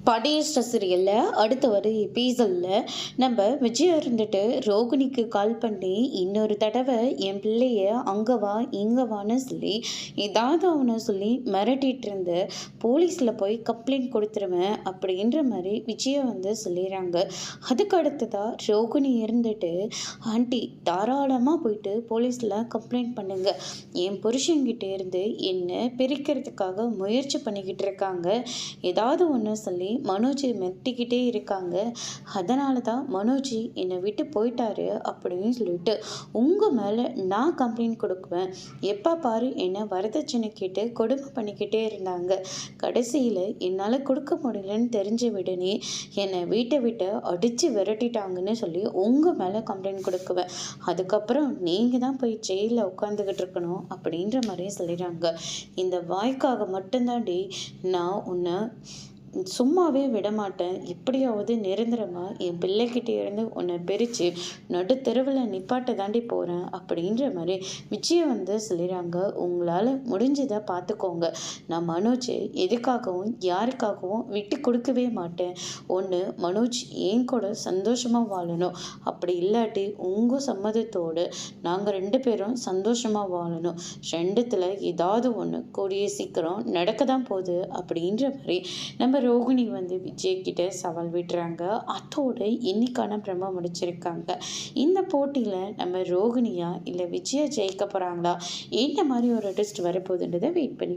படையெஸ்ட் சீரியலில் அடுத்த வர எபிசோடில் நம்ம விஜயா இருந்துட்டு ரோகிணிக்கு கால் பண்ணி இன்னொரு தடவை என் பிள்ளைய அங்கே வா இங்கே வான்னு சொல்லி ஏதாவது அவனை சொல்லி மிரட்டிகிட்டு இருந்து போலீஸில் போய் கம்ப்ளைண்ட் கொடுத்துருவேன் அப்படின்ற மாதிரி விஜயா வந்து சொல்லிடுறாங்க. அதுக்கு அடுத்ததாக ரோகிணி இருந்துட்டு ஆண்டி தாராளமாக போயிட்டு போலீஸில் கம்ப்ளைண்ட் பண்ணுங்க, என் புருஷன்கிட்ட இருந்து என்ன பிரிக்கிறதுக்காக முயற்சி பண்ணிக்கிட்டு இருக்காங்க, ஏதாவது ஒன்று சொல்லி மனோஜை மெட்டிக்கிட்டே இருக்காங்க, அதனால தான் மனோஜ் என்னை விட்டு போயிட்டாரு அப்படின்னு சொல்லிட்டு உங்கள் மேலே நான் கம்ப்ளைண்ட் கொடுக்குவேன், எப்போ பாரு என்னை வரதட்சணை கேட்டு கொடுமை பண்ணிக்கிட்டே இருந்தாங்க, கடைசியில் என்னால் கொடுக்க முடியலன்னு தெரிஞ்ச விடனே என்னை வீட்டை விட்டு அடித்து விரட்டிட்டாங்கன்னு சொல்லி உங்கள் மேலே கம்ப்ளைண்ட் கொடுக்குவேன், அதுக்கப்புறம் நீங்கள் தான் போய் ஜெயிலில் உட்காந்துக்கிட்டு இருக்கணும் அப்படின்ற மாதிரியே சொல்லிடுறாங்க. இந்த வாய்க்காக மட்டும்தாண்டி நான் உன்னை சும்மாவே விடமாட்டேன், எப்படியாவது நிரந்தரமாக என் பிள்ளைகிட்டே இருந்து உன்னை பிரித்து நடுத்தெருவில் நிப்பாட்ட தாண்டி போகிறேன் அப்படின்ற மாதிரி விஜயை வந்து சொல்லிடுறாங்க. உங்களால் முடிஞ்சதை பார்த்துக்கோங்க, நான் மனோஜை எதுக்காகவும் யாருக்காகவும் விட்டு கொடுக்கவே மாட்டேன், ஒன்று மனோஜ் ஏன் கூட சந்தோஷமாக வாழணும், அப்படி இல்லாட்டி உங்கள் சம்மதத்தோடு நாங்கள் 2 பேரும் சந்தோஷமாக வாழணும், ரெண்டுத்தில் ஏதாவது ஒன்று கூடிய சீக்கிரம் நடக்க தான் போகுது அப்படின்ற மாதிரி நம்ம ரோகிணி வந்து விஜய் கிட்ட சவால் விடுறாங்க. அதோடு இன்னைக்கான பிரம்ம முடிச்சிருக்காங்க. இந்த போட்டியில் நம்ம ரோகிணியா இல்லை விஜயா ஜெயிக்க போகிறாங்களா, என்ன மாதிரி ஒரு ட்விஸ்ட் வரப்போகுதுன்றதை வெயிட் பண்ணி